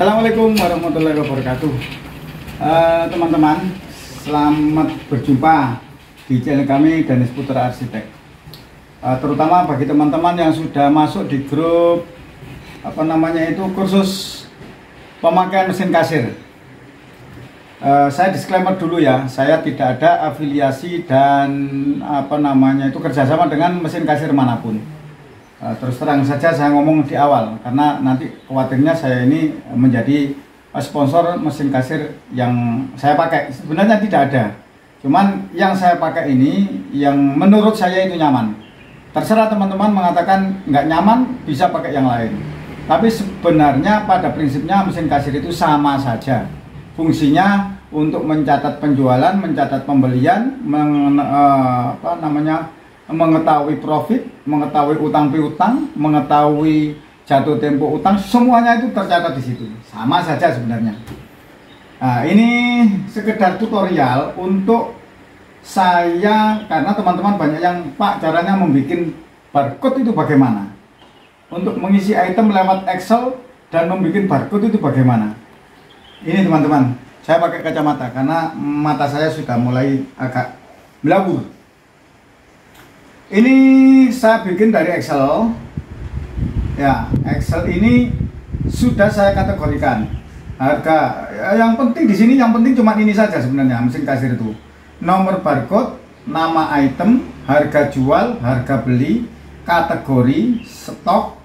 Assalamualaikum warahmatullahi wabarakatuh. Teman-teman, selamat berjumpa di channel kami Danis Putra Arsitek. Terutama bagi teman-teman yang sudah masuk di grup kursus pemakaian mesin kasir. Saya disclaimer dulu ya, saya tidak ada afiliasi dan kerjasama dengan mesin kasir manapun. Terus terang saja saya ngomong di awal, karena nanti khawatirnya saya ini menjadi sponsor mesin kasir yang saya pakai. Sebenarnya tidak ada, cuman yang saya pakai ini yang menurut saya itu nyaman. Terserah teman-teman mengatakan nggak nyaman, bisa pakai yang lain. Tapi sebenarnya pada prinsipnya mesin kasir itu sama saja. Fungsinya untuk mencatat penjualan, mencatat pembelian, mengetahui profit, mengetahui utang piutang, mengetahui jatuh tempo utang, semuanya itu tercatat di situ. Sama saja sebenarnya. Nah, ini sekedar tutorial untuk saya, karena teman-teman banyak yang, Pak, caranya membuat barcode itu bagaimana? Untuk mengisi item lewat Excel dan membuat barcode itu bagaimana? Ini teman-teman, saya pakai kacamata karena mata saya sudah mulai agak melabur. Ini saya bikin dari Excel. Ya, Excel ini sudah saya kategorikan harga. Yang penting di sini, yang penting cuma ini saja sebenarnya mesin kasir itu. Nomor barcode, nama item, harga jual, harga beli, kategori, stok,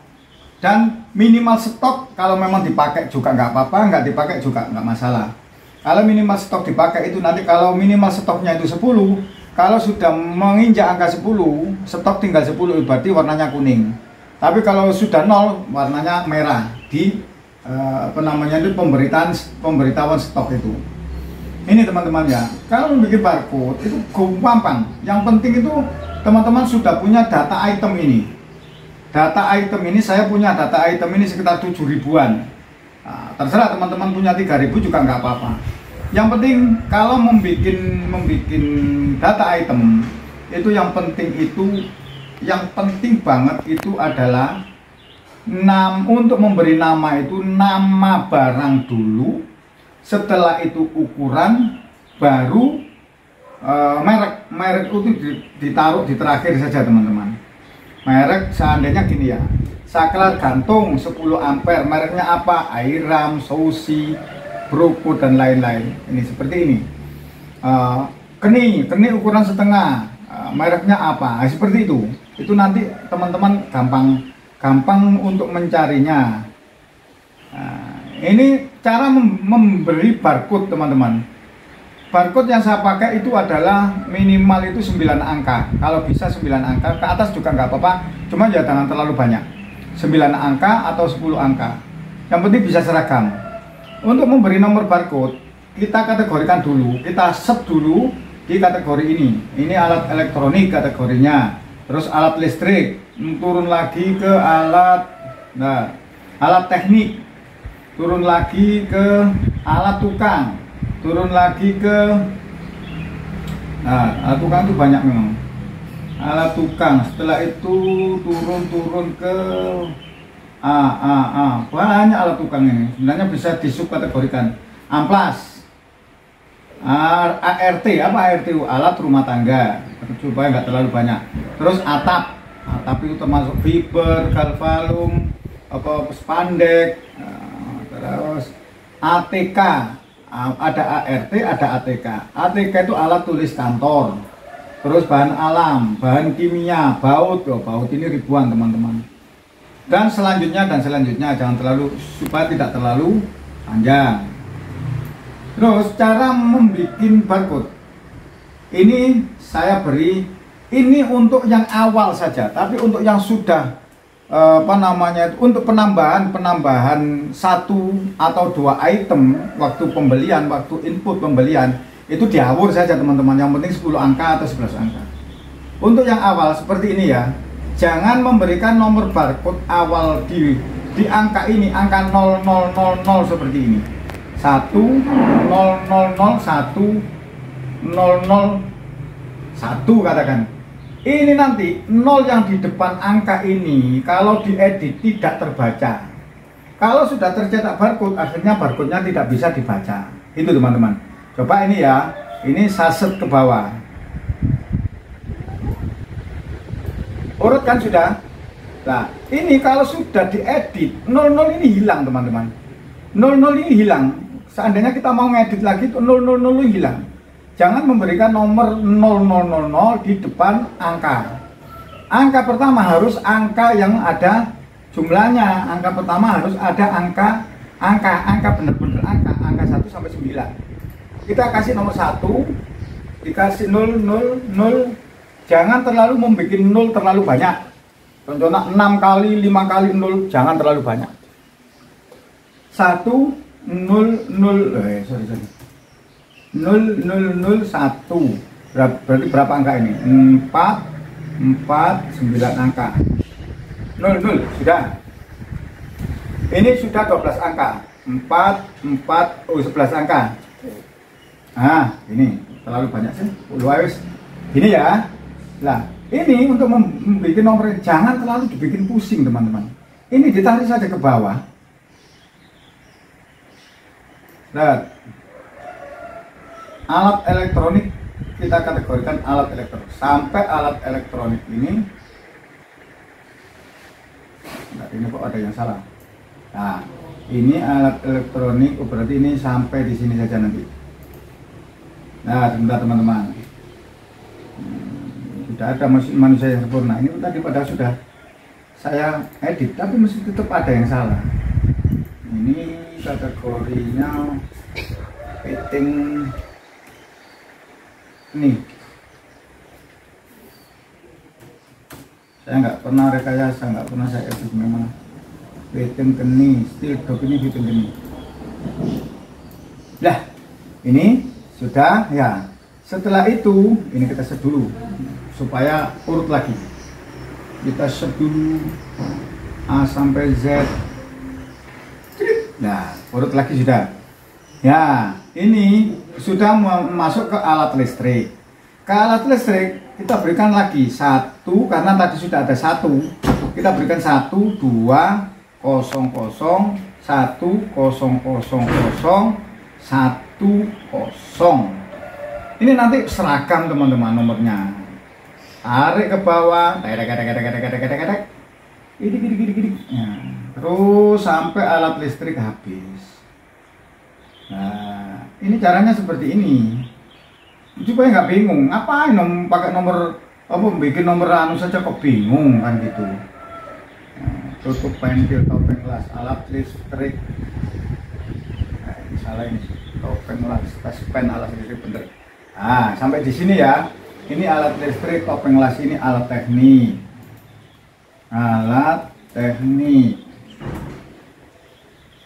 dan minimal stok. Kalau memang dipakai juga nggak apa-apa, nggak dipakai juga nggak masalah. Kalau minimal stok dipakai itu nanti kalau minimal stoknya itu 10, kalau sudah menginjak angka 10, stok tinggal 10, berarti warnanya kuning. Tapi kalau sudah 0, warnanya merah di pemberitahuan stok itu. Ini teman-teman ya, kalau bikin barcode itu gampang. Yang penting itu teman-teman sudah punya data item ini. Data item ini, saya punya data item ini sekitar 7 ribuan. Nah, terserah teman-teman punya 3.000 juga nggak apa-apa. Yang penting kalau membuat data item itu yang penting banget itu adalah untuk memberi nama itu nama barang dulu, setelah itu ukuran, baru merek itu ditaruh di terakhir saja teman-teman. Merek seandainya gini ya, saklar gantung 10 ampere, mereknya apa? Airam, Sousi, Broko, dan lain-lain. Ini seperti ini. Keni ukuran setengah, mereknya apa? Nah, seperti itu. Itu nanti teman-teman gampang untuk mencarinya. Nah, ini cara memberi barcode teman-teman. Barcode yang saya pakai itu adalah minimal itu 9 angka. Kalau bisa 9 angka, ke atas juga nggak apa-apa. Cuma ya jangan terlalu banyak. 9 angka atau 10 angka. Yang penting bisa seragam. Untuk memberi nomor barcode, kita kategorikan dulu, kita set dulu di kategori ini. Ini alat elektronik kategorinya. Terus alat listrik, turun lagi ke alat teknik, turun lagi ke alat tukang, turun lagi ke alat tukang itu banyak memang. Alat tukang, setelah itu turun ke banyak alat tukang ini. Sebenarnya bisa disubkategorikan. Amplas, ART, apa ART? Alat rumah tangga, supaya nggak terlalu banyak. Terus atap itu termasuk fiber, galvalum, spandek. Terus ATK, ada ART, ada ATK. ATK itu alat tulis kantor. Terus bahan alam, bahan kimia, baut ini ribuan teman-teman. Dan selanjutnya jangan terlalu, supaya tidak terlalu panjang. Terus cara membuat barcode ini saya beri, ini untuk yang awal saja. Tapi untuk yang sudah untuk penambahan 1 atau 2 item waktu pembelian, waktu input pembelian, itu diawur saja teman-teman. Yang penting 10 angka atau 11 angka. Untuk yang awal seperti ini ya, jangan memberikan nomor barcode awal di angka ini, angka 0000 seperti ini. 10001 katakan. Ini nanti 0 yang di depan angka ini kalau diedit tidak terbaca. Kalau sudah tercetak barcode, akhirnya barcode-nya tidak bisa dibaca. Itu teman-teman. Coba ini ya, ini saset ke bawah. Urut kan sudah. Nah, ini kalau sudah diedit, 00 ini hilang teman-teman. 00 ini hilang. Seandainya kita mau ngedit lagi, 000 hilang. Jangan memberikan nomor 0000 di depan angka. Angka pertama harus angka yang ada jumlahnya. Angka pertama harus ada angka benar-benar angka 1 sampai 9. Kita kasih nomor 1, dikasih 000. Jangan terlalu membuat 0 terlalu banyak. Contohnya 6 kali 5 kali 0, jangan terlalu banyak. 1 0 0 1. Berarti berapa angka ini? 4 9 angka. 00 sudah. Ini sudah 12 angka. 11 angka. Nah, ini terlalu banyak sih. Ini ya. Nah, ini untuk membuat nomor, jangan terlalu dibikin pusing teman-teman. Ini ditarik saja ke bawah. Lihat. Alat elektronik kita kategorikan alat elektronik. Sampai alat elektronik ini, nah, ini kok ada yang salah. Nah, ini alat elektronik, berarti ini sampai di sini saja nanti. Nah, sebentar teman-teman. Sudah ada manusia yang sempurna. Ini tadi pada sudah saya edit, tapi mesti tetap ada yang salah. Ini kategorinya fitting. Nih, saya nggak pernah rekayasa, nggak pernah saya edit memang. Fitting keni, steel dog ini fitting keni. Nah, ini sudah ya. Setelah itu, ini kita set dulu supaya urut lagi. Kita set dulu A sampai Z. Nah, urut lagi sudah. Ya, ini sudah masuk ke alat listrik. Ke alat listrik kita berikan lagi 1, karena tadi sudah ada 1. Kita berikan 1 2 0 0 1 0 0 0 1 0. Ini nanti seragam teman-teman nomornya. Tarik ke bawah, gini. Nah, terus sampai alat listrik habis. Nah, ini caranya seperti ini. Supaya nggak bingung, ngapain pakai nomor apa, bikin nomor anu saja kok bingung kan gitu. Nah, tutup pentil topeng las, alat listrik. Nah, ini salah ini, topeng las, tes pen alat listrik bener. Nah, sampai di sini ya. Ini alat listrik, topeng las ini alat teknik. Alat teknik.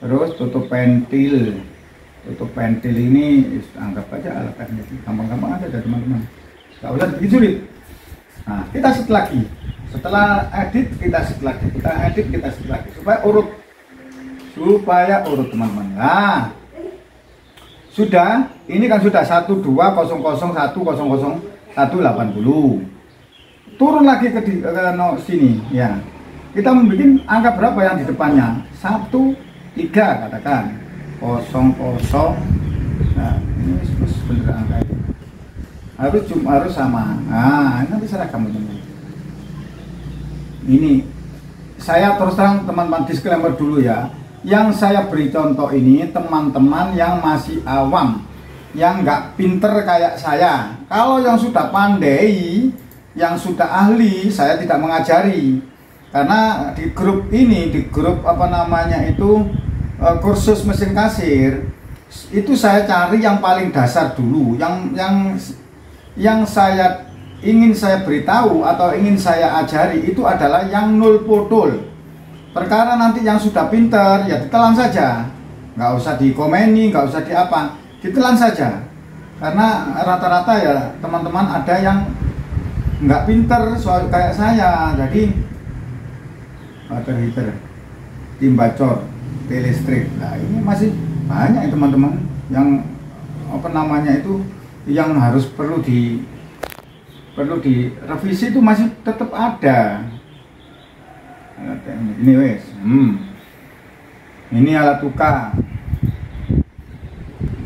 Terus tutup pentil. Tutup pentil ini anggap aja alat teknik, gampang-gampang aja ya teman-teman, nggak usah bikin sulit. Nah, kita set lagi, setelah edit kita set lagi, supaya urut teman-teman. Nah, sudah, ini kan sudah 1 2 0 0 1 0 0 180. Turun lagi ke sini ya. Kita membuat angka berapa yang di depannya? 1 3 katakan. 0 0. Nah, ini bener angka itu. Harus sama. Nah, nanti seragam teman-teman. Ini saya terus terang teman-teman disclaimer dulu ya. Yang saya beri contoh ini teman-teman yang masih awam, yang nggak pinter kayak saya. Kalau yang sudah pandai, yang sudah ahli, saya tidak mengajari. Karena di grup ini, di grup apa namanya itu, kursus mesin kasir, itu saya cari yang paling dasar dulu, yang saya ingin saya beritahu atau ingin saya ajari itu adalah yang nol podol. Perkara nanti yang sudah pinter ya ditelan saja, nggak usah dikomeni, nggak usah diapa, ditelan saja. Karena rata-rata ya teman-teman ada yang nggak pinter soal kayak saya, jadi water heater, timbacor, listrik. Nah, ini masih banyak ya teman-teman yang apa namanya itu, yang harus perlu direvisi, itu masih tetap ada. Ini wes. Ini alat tukang.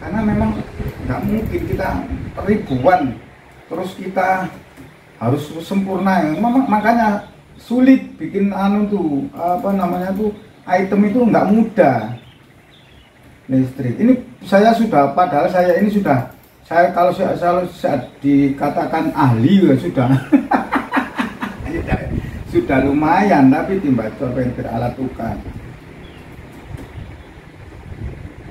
Karena memang nggak mungkin kita ribuan terus kita harus sempurna. Makanya sulit bikin anu tuh apa namanya tuh item itu nggak mudah. Listrik ini saya sudah, padahal saya ini sudah, kalau saya dikatakan ahli ya sudah sudah lumayan, tapi timbal pentir alat tukang,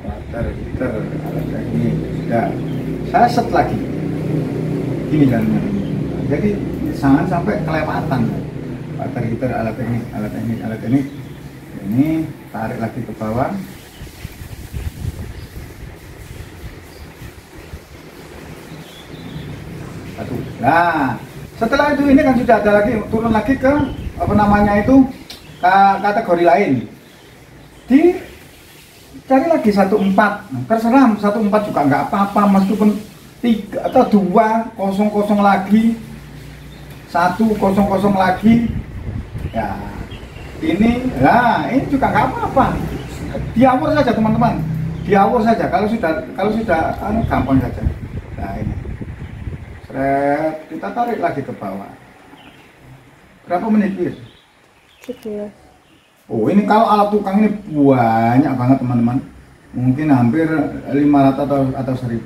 water heater, alat ini sudah saya set lagi ini kan, jadi jangan sampai kelewatan. Water heater, alat teknik ini tarik lagi ke bawah. Satu. Nah, setelah itu ini kan sudah ada lagi, turun lagi ke apa namanya itu kategori lain. Cari lagi 14. Terserah 14 juga nggak apa-apa, meskipun 3 atau 2 kosong lagi, 100 lagi. Ya, ini juga nggak apa-apa. Diawur saja teman-teman, diawur saja. Kalau sudah gampang saja. Nah ini. Kita tarik lagi ke bawah. Berapa menit, Bir? 11. Oh, ini kalau alat tukang ini banyak banget teman-teman. Mungkin hampir 500 atau 1000.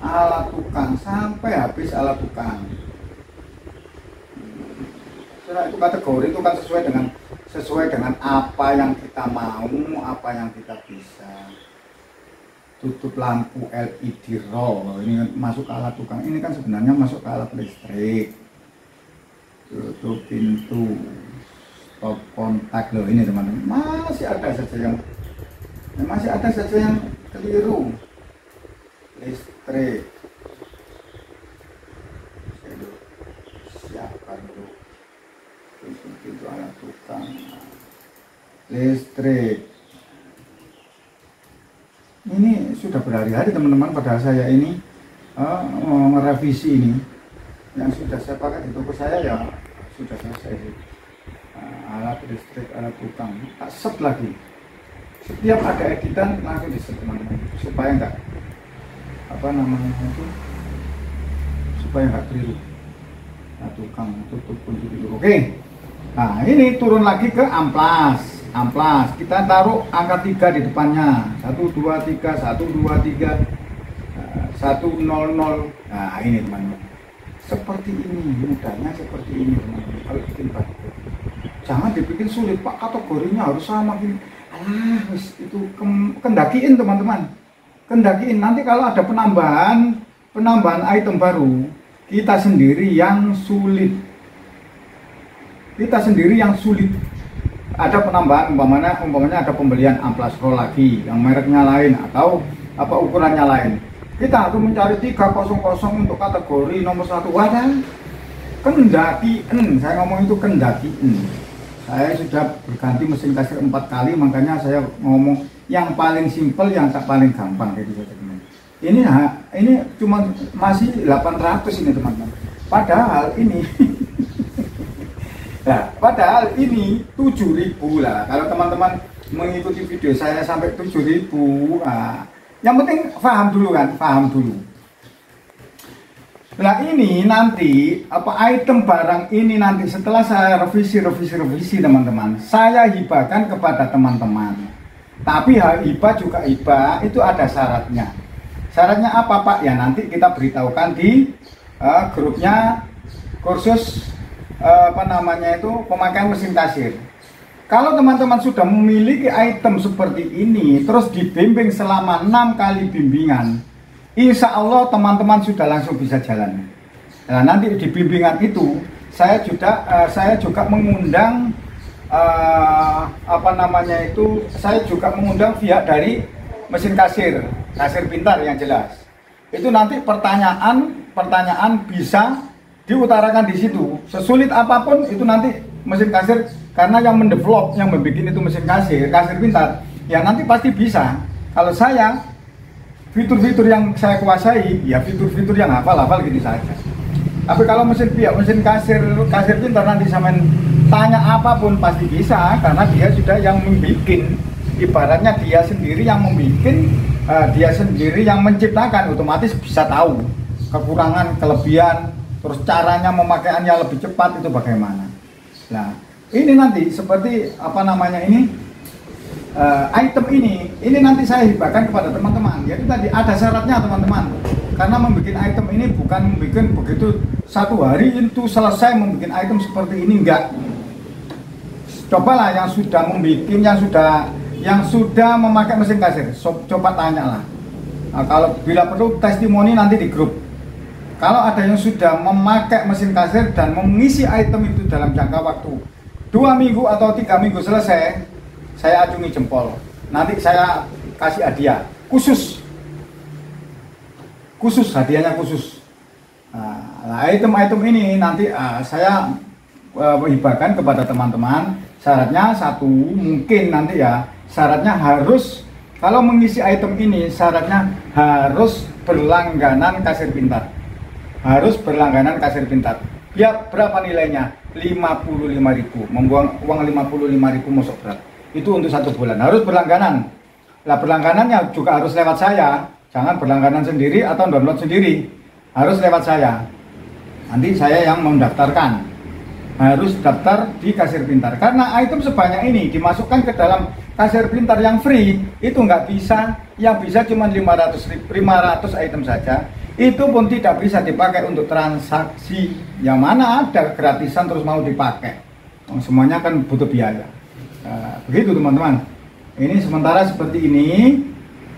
Alat tukang sampai habis alat tukang. Setelah itu kategori itu kan sesuai dengan apa yang kita mau, apa yang kita bisa. Tutup lampu LED roll, ini masuk ke alat tukang, ini kan sebenarnya masuk ke alat listrik. Tutup pintu, stop kontak loh, ini teman-teman, masih ada saja yang keliru. Listrik, siapkan dulu. Tutup pintu alat tukang, listrik. Ini sudah berhari-hari teman-teman, padahal saya ini merevisi ini yang sudah saya pakai di toko saya ya sudah selesai. Alat listrik, alat tukang, tak set lagi. Setiap ada editan langsung di set teman-teman, supaya enggak apa namanya itu, supaya enggak keliru. Alat tukang tutup kunci dulu. Oke. Nah ini turun lagi ke amplas. Kita taruh angka 3 di depannya, 1 2 3 1 2 3 1 0 0. Nah ini teman-teman, seperti ini, mudahnya seperti ini teman-teman. Kalau bikin barcode jangan dibikin sulit, Pak, kategorinya harus sama gini. Itu kendakiin teman-teman, kendakiin. Nanti kalau ada penambahan item baru, kita sendiri yang sulit. Ada penambahan, umpamanya ada pembelian amplas roll lagi yang mereknya lain atau apa ukurannya lain, kita harus mencari 300 untuk kategori nomor 1. Wadah, kendakiin, saya ngomong itu kendakiin. Saya sudah berganti mesin kasir 4 kali, makanya saya ngomong yang paling simpel, yang paling gampang gitu saja teman. Ini cuma masih 800 ini teman-teman, padahal ini nah, padahal ini 7.000 lah. Kalau teman-teman mengikuti video saya sampai 7.000, nah, yang penting paham dulu. Nah ini nanti item barang ini nanti setelah saya revisi teman-teman, saya hibahkan kepada teman-teman. Tapi hibah juga hibah itu ada syaratnya. Syaratnya apa, Pak? Ya nanti kita beritahukan di grupnya kursus pemakaian mesin kasir. Kalau teman-teman sudah memiliki item seperti ini, terus dibimbing selama 6 kali bimbingan, insya Allah teman-teman sudah langsung bisa jalan. Nah nanti di bimbingan itu saya juga mengundang saya juga mengundang pihak dari mesin kasir pintar yang jelas. Itu nanti pertanyaan bisa diutarakan di situ. Sesulit apapun itu nanti mesin kasir, karena yang mendevelop, yang membuat itu mesin kasir pintar, ya nanti pasti bisa. Kalau saya, fitur-fitur yang saya kuasai, ya fitur-fitur yang hafal gitu saja. Tapi kalau mesin kasir pintar nanti sama tanya apapun pasti bisa, karena dia sudah yang membuat ibaratnya dia sendiri yang membuat, dia sendiri yang menciptakan, otomatis bisa tahu kekurangan, kelebihan, terus caranya memakaiannya lebih cepat itu bagaimana. Nah, ini nanti seperti apa namanya ini, item ini nanti saya hibahkan kepada teman-teman. Jadi tadi ada syaratnya teman-teman. Karena membuat item ini bukan membuat begitu satu hari itu selesai membuat item seperti ini, enggak. Cobalah yang sudah membuat, yang sudah memakai mesin kasir, coba tanyalah. Nah, kalau bila perlu testimoni nanti di grup. Kalau ada yang sudah memakai mesin kasir dan mengisi item itu dalam jangka waktu 2 minggu atau 3 minggu selesai, saya acungi jempol. Nanti saya kasih hadiah khusus hadiahnya khusus. Nah, item-item ini nanti saya hibahkan kepada teman-teman. Syaratnya satu, mungkin nanti ya, syaratnya harus, kalau mengisi item ini syaratnya harus berlangganan kasir pintar. Harus berlangganan kasir pintar. Ya, berapa nilainya? 55.000. Membuang uang 55.000 masuk berat. Itu untuk 1 bulan. Harus berlangganan. Lah, berlangganannya juga harus lewat saya. Jangan berlangganan sendiri atau download sendiri. Harus lewat saya. Nanti saya yang mendaftarkan. Harus daftar di kasir pintar. Karena item sebanyak ini dimasukkan ke dalam kasir pintar yang free, itu nggak bisa. Yang bisa cuma 500 item saja. Itu pun tidak bisa dipakai untuk transaksi. Yang mana ada gratisan terus mau dipakai. Semuanya kan butuh biaya. Begitu teman-teman. Ini sementara seperti ini.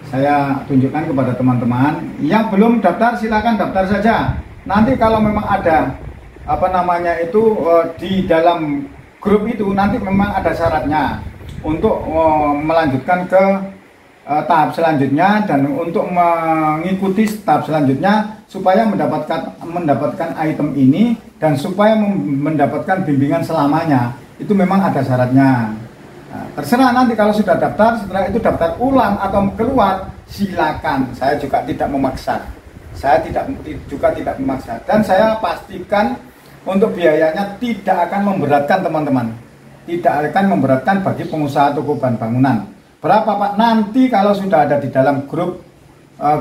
Saya tunjukkan kepada teman-teman. Yang belum daftar silakan daftar saja. Nanti kalau memang ada apa namanya itu di dalam grup itu nanti memang ada syaratnya untuk melanjutkan ke tahap selanjutnya dan untuk mengikuti tahap selanjutnya supaya mendapatkan item ini dan supaya mendapatkan bimbingan selamanya itu memang ada syaratnya. Nah, terserah nanti kalau sudah daftar, setelah itu daftar ulang atau keluar silakan. Saya juga tidak memaksa. Saya juga tidak memaksa dan saya pastikan untuk biayanya tidak akan memberatkan teman-teman. Tidak akan memberatkan bagi pengusaha toko bahan bangunan. Berapa Pak? Nanti kalau sudah ada di dalam grup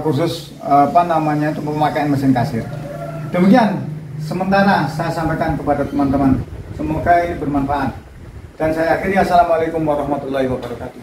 kursus apa namanya itu pemakaian mesin kasir. Demikian sementara saya sampaikan kepada teman-teman. Semoga ini bermanfaat. Dan saya akhiri, assalamualaikum warahmatullahi wabarakatuh.